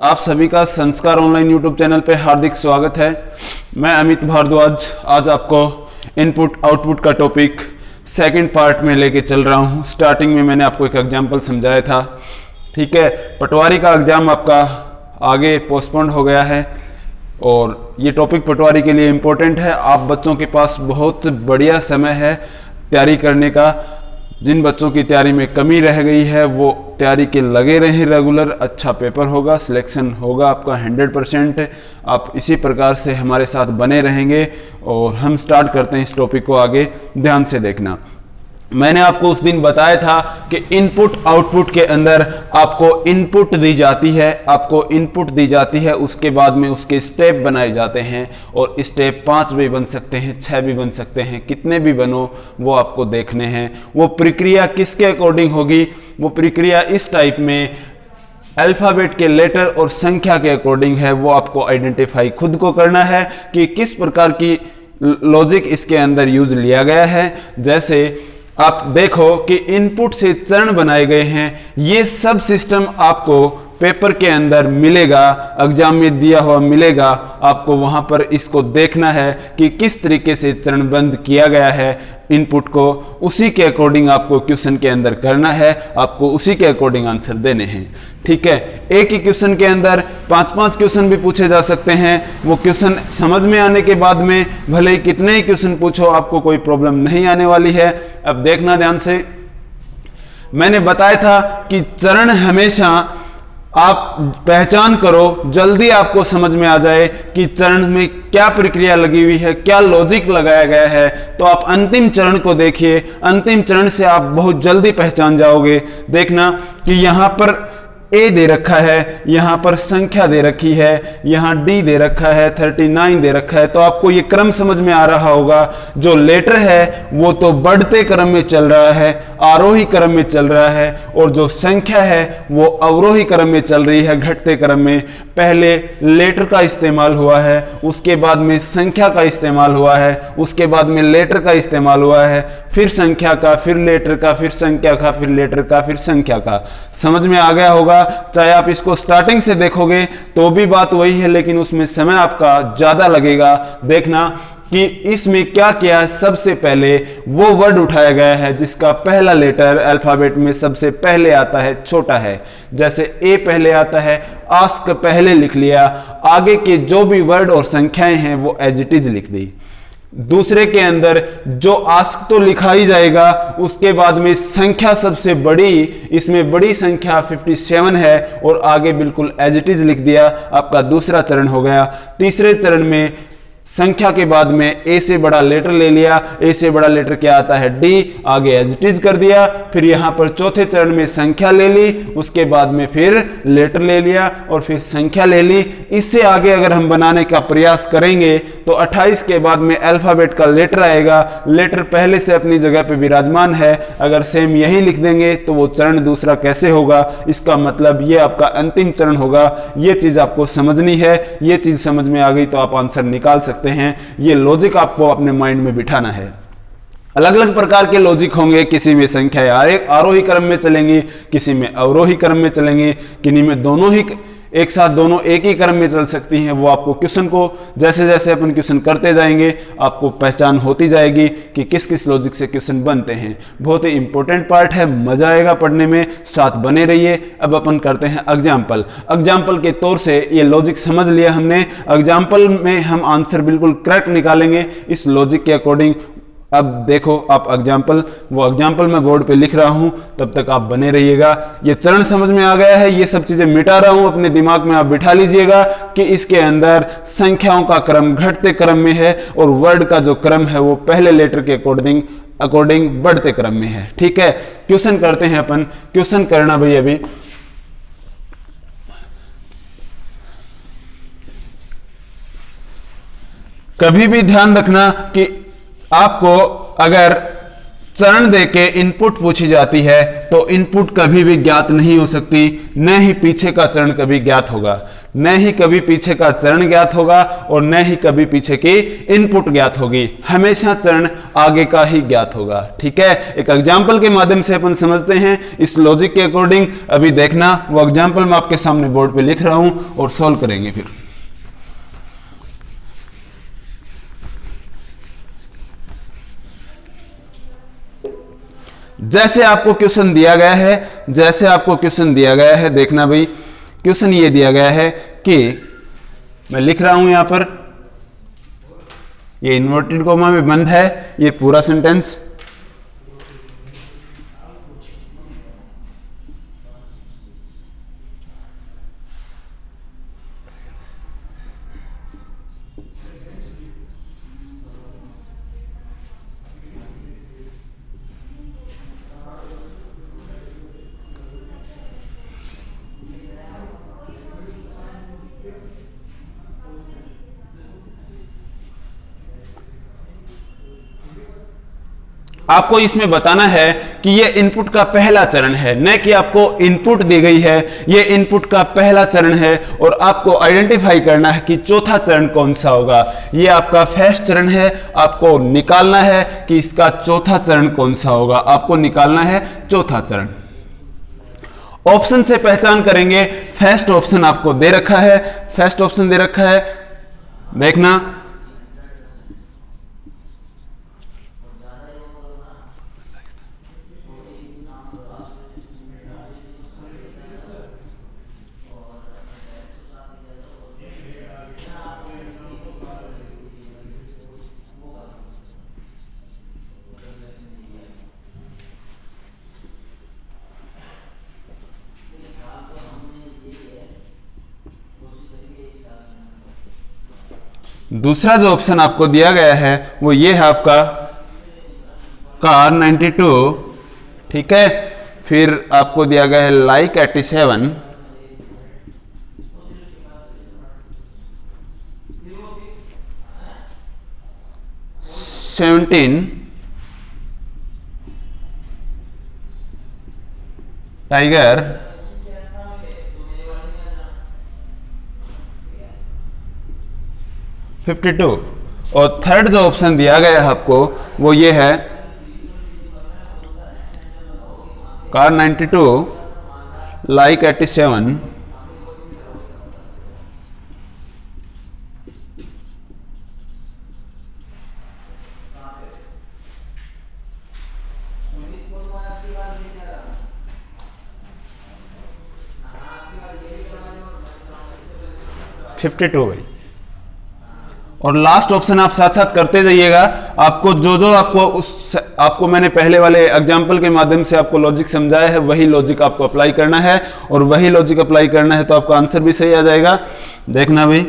आप सभी का संस्कार ऑनलाइन यूट्यूब चैनल पे हार्दिक स्वागत है। मैं अमित भारद्वाज आज आपको इनपुट आउटपुट का टॉपिक सेकंड पार्ट में लेके चल रहा हूँ। स्टार्टिंग में मैंने आपको एक एग्जांपल समझाया था, ठीक है। पटवारी का एग्जाम आपका आगे पोस्टपोन्ड हो गया है और ये टॉपिक पटवारी के लिए इम्पोर्टेंट है। आप बच्चों के पास बहुत बढ़िया समय है तैयारी करने का। जिन बच्चों की तैयारी में कमी रह गई है वो तैयारी के लगे रहें रेगुलर, अच्छा पेपर होगा, सिलेक्शन होगा आपका 100%। आप इसी प्रकार से हमारे साथ बने रहेंगे और हम स्टार्ट करते हैं इस टॉपिक को। आगे ध्यान से देखना। मैंने आपको उस दिन बताया था कि इनपुट आउटपुट के अंदर आपको इनपुट दी जाती है, उसके बाद में उसके स्टेप बनाए जाते हैं और स्टेप 5 भी बन सकते हैं, 6 भी बन सकते हैं, कितने भी बनो वो आपको देखने हैं। वो प्रक्रिया किसके अकॉर्डिंग होगी? वो प्रक्रिया इस टाइप में अल्फाबेट के लेटर और संख्या के अकॉर्डिंग है। वो आपको आइडेंटिफाई खुद को करना है कि किस प्रकार की लॉजिक इसके अंदर यूज लिया गया है। जैसे आप देखो कि इनपुट से चरण बनाए गए हैं, ये सब सिस्टम आपको पेपर के अंदर मिलेगा, एग्जाम में दिया हुआ मिलेगा। आपको वहां पर इसको देखना है कि किस तरीके से चरणबद्ध किया गया है इनपुट को, उसी के अकॉर्डिंग आपको क्वेश्चन के अंदर करना है, आपको उसी के अकॉर्डिंग आंसर देने हैं, ठीक है। एक ही क्वेश्चन के अंदर 5-5 क्वेश्चन भी पूछे जा सकते हैं। वो क्वेश्चन समझ में आने के बाद में भले ही कितने ही क्वेश्चन पूछो आपको कोई प्रॉब्लम नहीं आने वाली है। अब देखना ध्यान से। मैंने बताया था कि चरण हमेशा आप पहचान करो, जल्दी आपको समझ में आ जाए कि चरण में क्या प्रक्रिया लगी हुई है, क्या लॉजिक लगाया गया है। तो आप अंतिम चरण को देखिए, अंतिम चरण से आप बहुत जल्दी पहचान जाओगे। देखना कि यहां पर ए दे रखा है, यहां पर संख्या दे रखी है, यहां डी दे रखा है, 39 दे रखा है। तो आपको ये क्रम समझ में आ रहा होगा। जो लेटर है वो तो बढ़ते क्रम में चल रहा है, आरोही क्रम में चल रहा है, और जो संख्या है वो अवरोही क्रम में चल रही है, घटते क्रम में। पहले लेटर का इस्तेमाल हुआ है, उसके बाद में संख्या का इस्तेमाल हुआ है, उसके बाद में लेटर का इस्तेमाल हुआ है, फिर संख्या का, फिर लेटर का, फिर संख्या का, फिर लेटर का, फिर संख्या का। समझ में आ गया होगा। चाहे आप इसको स्टार्टिंग से देखोगे तो भी बात वही है, लेकिन उसमें समय आपका ज्यादा लगेगा। देखना कि इसमें क्या किया है। सबसे पहले वो वर्ड उठाया गया है जिसका पहला लेटर अल्फाबेट में सबसे पहले आता है, छोटा है। जैसे ए पहले आता है, आस्क पहले लिख लिया, आगे के जो भी वर्ड और संख्याएं हैं वो एज इट इज लिख दी। दूसरे के अंदर जो आस्क तो लिखा ही जाएगा, उसके बाद में संख्या सबसे बड़ी, इसमें बड़ी संख्या 57 है और आगे बिल्कुल एज इट इज लिख दिया। आपका दूसरा चरण हो गया। तीसरे चरण में संख्या के बाद में ए से बड़ा लेटर ले लिया, ए से बड़ा लेटर क्या आता है, डी, आगे एज इट इज कर दिया। फिर यहां पर चौथे चरण में संख्या ले ली, उसके बाद में फिर लेटर ले लिया और फिर संख्या ले ली। इससे आगे अगर हम बनाने का प्रयास करेंगे तो 28 के बाद में अल्फाबेट का लेटर आएगा। लेटर पहले से अपनी जगह पे विराजमान है, अगर सेम यही लिख देंगे तो वो चरण दूसरा कैसे होगा। इसका मतलब ये आपका अंतिम चरण होगा। ये चीज आपको समझनी है। ये चीज समझ में आ गई तो आप आंसर निकाल सकते हैं। ये लॉजिक आपको अपने माइंड में बिठाना है। अलग अलग प्रकार के लॉजिक होंगे। किसी में संख्या आरोही क्रम में चलेंगी, किसी में अवरोही क्रम में चलेंगी, किन्हीं में दोनों ही एक साथ दोनों एक ही क्रम में चल सकती हैं। वो आपको क्वेश्चन को जैसे जैसे अपन क्वेश्चन करते जाएंगे आपको पहचान होती जाएगी कि किस किस लॉजिक से क्वेश्चन बनते हैं। बहुत ही इंपॉर्टेंट पार्ट है, मजा आएगा पढ़ने में, साथ बने रहिए। अब अपन करते हैं एग्जाम्पल। एग्जाम्पल के तौर से ये लॉजिक समझ लिया हमने। एग्जाम्पल में हम आंसर बिल्कुल करेक्ट निकालेंगे इस लॉजिक के अकॉर्डिंग। अब देखो आप वो एग्जाम्पल मैं बोर्ड पे लिख रहा हूं, तब तक आप बने रहिएगा। ये चरण समझ में आ गया है, ये सब चीजें मिटा रहा हूं, अपने दिमाग में आप बिठा लीजिएगा कि इसके अंदर संख्याओं का क्रम घटते क्रम में है और वर्ड का जो क्रम है वो पहले लेटर के अकॉर्डिंग बढ़ते क्रम में है, ठीक है। क्वेश्चन करते हैं अपन। क्वेश्चन करना भाई अभी कभी भी ध्यान रखना कि आपको अगर चरण देके इनपुट पूछी जाती है तो इनपुट कभी भी ज्ञात नहीं हो सकती, न ही पीछे का चरण कभी ज्ञात होगा, न ही कभी पीछे का चरण ज्ञात होगा और न ही कभी पीछे की इनपुट ज्ञात होगी, हमेशा चरण आगे का ही ज्ञात होगा। ठीक है, एक एग्जाम्पल के माध्यम से अपन समझते हैं इस लॉजिक के अकॉर्डिंग। अभी देखना, वो एग्जाम्पल मैं आपके सामने बोर्ड पे लिख रहा हूं और सॉल्व करेंगे फिर। जैसे आपको क्वेश्चन दिया गया है, देखना भाई, क्वेश्चन ये दिया गया है कि मैं लिख रहा हूं यहां पर, ये इन्वर्टेड कोमा में बंद है ये पूरा सेंटेंस। आपको इसमें बताना है कि ये इनपुट का पहला चरण है, न कि आपको इनपुट दी गई है, ये इनपुट का पहला चरण है और आपको आइडेंटिफाई करना है कि चौथा चरण कौन सा होगा। ये आपका फर्स्ट चरण है, आपको निकालना है कि इसका चौथा चरण कौन सा होगा, आपको निकालना है चौथा चरण। ऑप्शन से पहचान करेंगे, फर्स्ट ऑप्शन आपको दे रखा है, फर्स्ट ऑप्शन दे रखा है, देखना, दूसरा जो ऑप्शन आपको दिया गया है वो ये है आपका कार 92, ठीक है। फिर आपको दिया गया है लाइक 87, टाइगर, 52 और थर्ड जो ऑप्शन दिया गया है आपको वो ये है कार 92 लाइक 87, भाई। और लास्ट ऑप्शन आप साथ साथ करते जाइएगा। आपको जो आपको मैंने पहले वाले एग्जाम्पल के माध्यम से आपको लॉजिक समझाया है वही लॉजिक आपको अप्लाई करना है, और वही लॉजिक अप्लाई करना है तो आपका आंसर भी सही आ जाएगा। देखना भाई,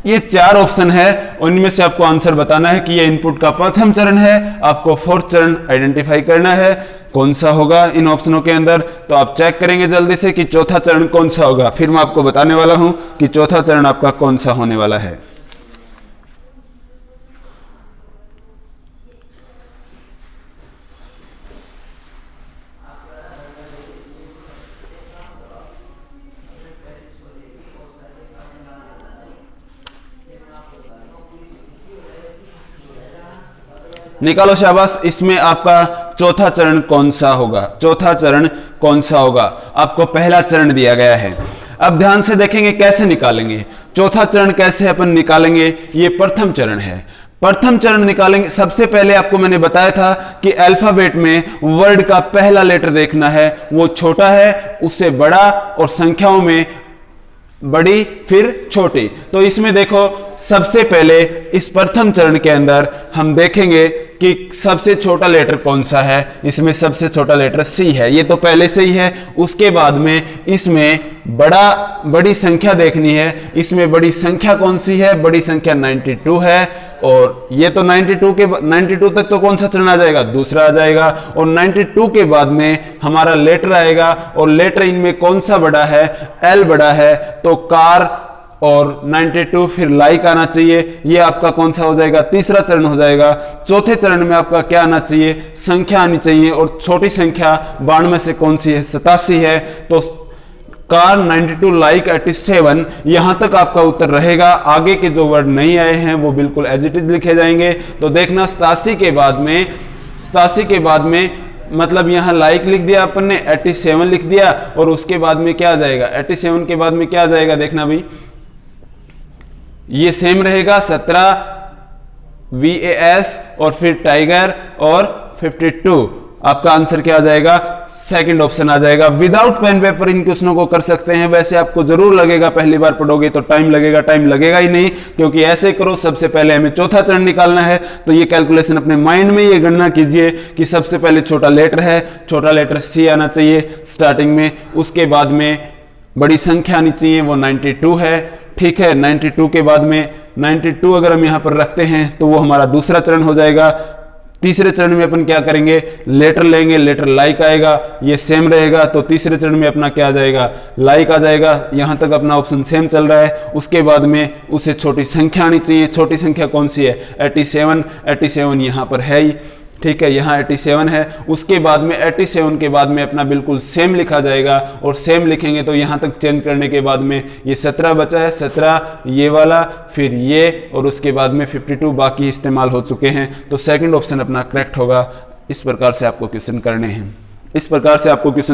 ये 4 ऑप्शन है, उनमें से आपको आंसर बताना है कि ये इनपुट का प्रथम चरण है। आपको फोर्थ चरण आइडेंटिफाई करना है कौन सा होगा इन ऑप्शनों के अंदर। तो आप चेक करेंगे जल्दी से कि चौथा चरण कौन सा होगा, फिर मैं आपको बताने वाला हूं कि चौथा चरण आपका कौन सा होने वाला है। निकालो शाबाश, इसमें आपका चौथा चरण कौन सा होगा, चौथा चरण कौन सा होगा। आपको पहला चरण दिया गया है, अब ध्यान से देखेंगे कैसे निकालेंगे। चौथा चरण कैसे अपन निकालेंगे, ये प्रथम चरण है। प्रथम चरण निकालेंगे, सबसे पहले आपको मैंने बताया था कि अल्फाबेट में वर्ड का पहला लेटर देखना है, वो छोटा है उससे बड़ा और संख्याओं में बड़ी फिर छोटी। तो इसमें देखो सबसे पहले इस प्रथम चरण के अंदर हम देखेंगे कि सबसे छोटा लेटर कौन सा है। इसमें सबसे छोटा लेटर सी है, ये तो पहले से ही है। उसके बाद में इसमें बड़ी संख्या देखनी है। इसमें बड़ी संख्या कौन सी है? बड़ी संख्या 92 है। और ये तो 92 तक तो कौन सा चरण आ जाएगा? दूसरा आ जाएगा। और 92 के बाद में हमारा लेटर आएगा, और लेटर इनमें कौन सा बड़ा है? एल बड़ा है। तो कार और 92 फिर लाइक आना चाहिए। ये आपका कौन सा हो जाएगा? तीसरा चरण हो जाएगा। चौथे चरण में आपका क्या आना चाहिए? संख्या आनी चाहिए। और छोटी संख्या 92 से कौन सी है? 87 है। तो कार 92 लाइक 87, यहां तक आपका उत्तर रहेगा। आगे के जो वर्ड नहीं आए हैं वो बिल्कुल एज इट इज लिखे जाएंगे। तो देखना 87 के बाद में मतलब यहां लाइक लिख दिया अपन ने, 87 लिख दिया, और उसके बाद में क्या आ जाएगा? 87 के बाद में क्या आ जाएगा? देखना भाई, ये सेम रहेगा 17 VAS और फिर टाइगर और 52। आपका आंसर क्या आ जाएगा? सेकंड ऑप्शन आ जाएगा। विदाउट पेन पेपर इन क्वेश्चनों को कर सकते हैं। वैसे आपको जरूर लगेगा, पहली बार पढ़ोगे तो टाइम लगेगा ही नहीं, क्योंकि ऐसे करो। सबसे पहले हमें चौथा चरण निकालना है, तो ये कैलकुलेशन अपने माइंड में ये गणना कीजिए कि सबसे पहले छोटा लेटर है, छोटा लेटर सी आना चाहिए स्टार्टिंग में। उसके बाद में बड़ी संख्या आनी चाहिए, वो 92 है। ठीक है, 92 के बाद में 92 अगर हम यहां पर रखते हैं तो वो हमारा दूसरा चरण हो जाएगा। तीसरे चरण में अपन क्या करेंगे? लेटर लेंगे, लेटर लाइक आएगा, ये सेम रहेगा। तो तीसरे चरण में अपना क्या आ जाएगा? लाइक आ जाएगा। यहां तक अपना ऑप्शन सेम चल रहा है। उसके बाद में उसे छोटी संख्या आनी चाहिए। छोटी संख्या कौन सी है? 87 यहां पर है ही। ठीक है, यहाँ 87 है। उसके बाद में 87 के बाद में अपना बिल्कुल सेम लिखा जाएगा, और सेम लिखेंगे तो यहाँ तक चेंज करने के बाद में ये 17 बचा है। 17 ये वाला, फिर ये, और उसके बाद में 52 बाकी इस्तेमाल हो चुके हैं। तो सेकंड ऑप्शन अपना करेक्ट होगा। इस प्रकार से आपको क्वेश्चन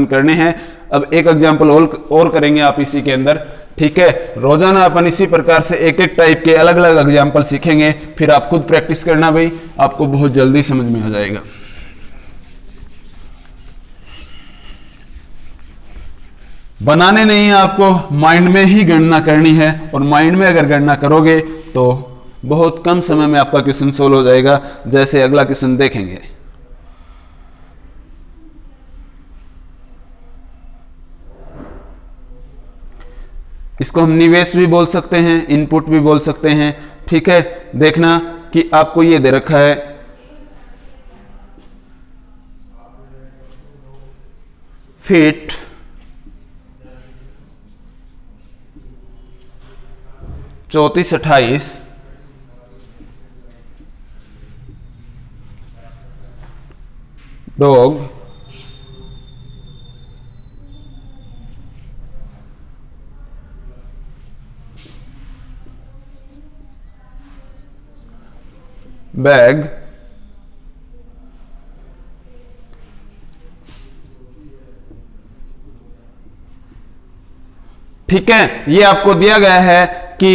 करने हैं। अब एक एग्जाम्पल और करेंगे आप इसी के अंदर। ठीक है, रोजाना अपन इसी प्रकार से एक एक टाइप के अलग अलग एग्जाम्पल सीखेंगे। फिर आप खुद प्रैक्टिस करना भाई, आपको बहुत जल्दी समझ में आ जाएगा। बनाने नहीं है आपको, माइंड में ही गणना करनी है। और माइंड में अगर गणना करोगे तो बहुत कम समय में आपका क्वेश्चन सोल्व हो जाएगा, जैसे अगला क्वेश्चन देखेंगे। इसको हम निवेश भी बोल सकते हैं, इनपुट भी बोल सकते हैं। ठीक है, देखना कि आपको ये दे रखा है फिट चौतीस 28 डॉग बैग ठीक है, ये आपको दिया गया है कि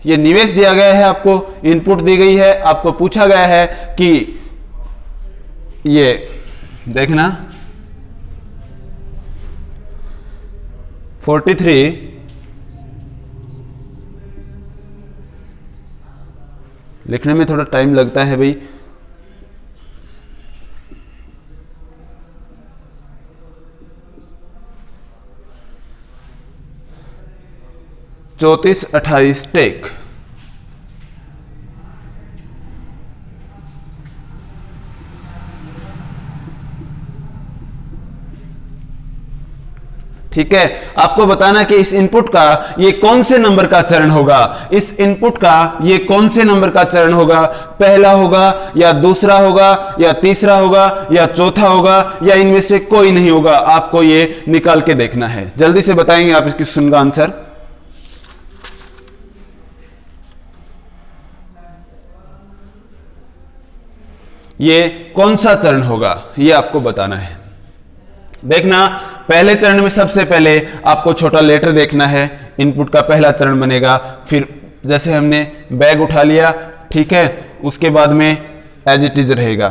ये निवेश दिया गया है, आपको इनपुट दी गई है। आपको पूछा गया है कि ये देखना 43 लिखने में थोड़ा टाइम लगता है भाई। चौतीस 28 टेक। ठीक है, आपको बताना कि इस इनपुट का ये कौन से नंबर का चरण होगा। इस इनपुट का ये कौन से नंबर का चरण होगा? पहला होगा या दूसरा होगा या तीसरा होगा या चौथा होगा या इनमें से कोई नहीं होगा? आपको ये निकाल के देखना है। जल्दी से बताएंगे आप इस क्वेश्चन का आंसर। ये कौन सा चरण होगा ये आपको बताना है। देखना, पहले चरण में सबसे पहले आपको छोटा लेटर देखना है। इनपुट का पहला चरण बनेगा। फिर जैसे हमने बैग उठा लिया, ठीक है, उसके बाद में एज इट इज रहेगा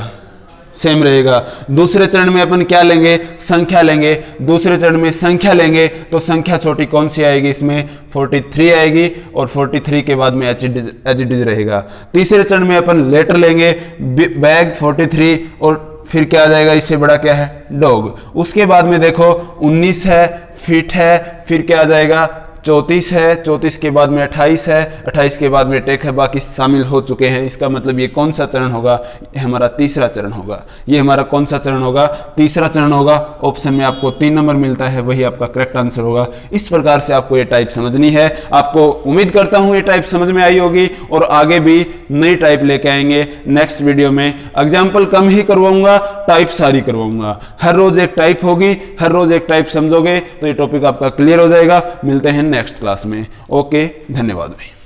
सेम रहेगा। दूसरे चरण में अपन क्या लेंगे, संख्या लेंगे। दूसरे चरण में संख्या लेंगे तो संख्या छोटी कौन सी आएगी, इसमें 43 आएगी और 43 के बाद में एच इट इज रहेगा। तीसरे चरण में अपन लेटर लेंगे, बैग 43 और फिर क्या आ जाएगा, इससे बड़ा क्या है, डॉग। उसके बाद में देखो 19 है, फीट है, फिर क्या आ जाएगा 34 है, 34 के बाद में 28 है, 28 के बाद में टेक है, बाकी शामिल हो चुके हैं। इसका मतलब ये कौन सा चरण होगा, ये हमारा तीसरा चरण होगा। ये हमारा कौन सा चरण होगा, तीसरा चरण होगा। ऑप्शन में आपको 3 नंबर मिलता है, वही आपका करेक्ट आंसर होगा। इस प्रकार से आपको ये टाइप समझनी है। आपको उम्मीद करता हूं ये टाइप समझ में आई होगी और आगे भी नई टाइप लेके आएंगे नेक्स्ट वीडियो में। एग्जाम्पल कम ही करवाऊंगा, टाइप सारी करवाऊंगा। हर रोज एक टाइप होगी, हर रोज एक टाइप समझोगे तो ये टॉपिक आपका क्लियर हो जाएगा। मिलते हैं नेक्स्ट क्लास में। ओके, धन्यवाद भाई।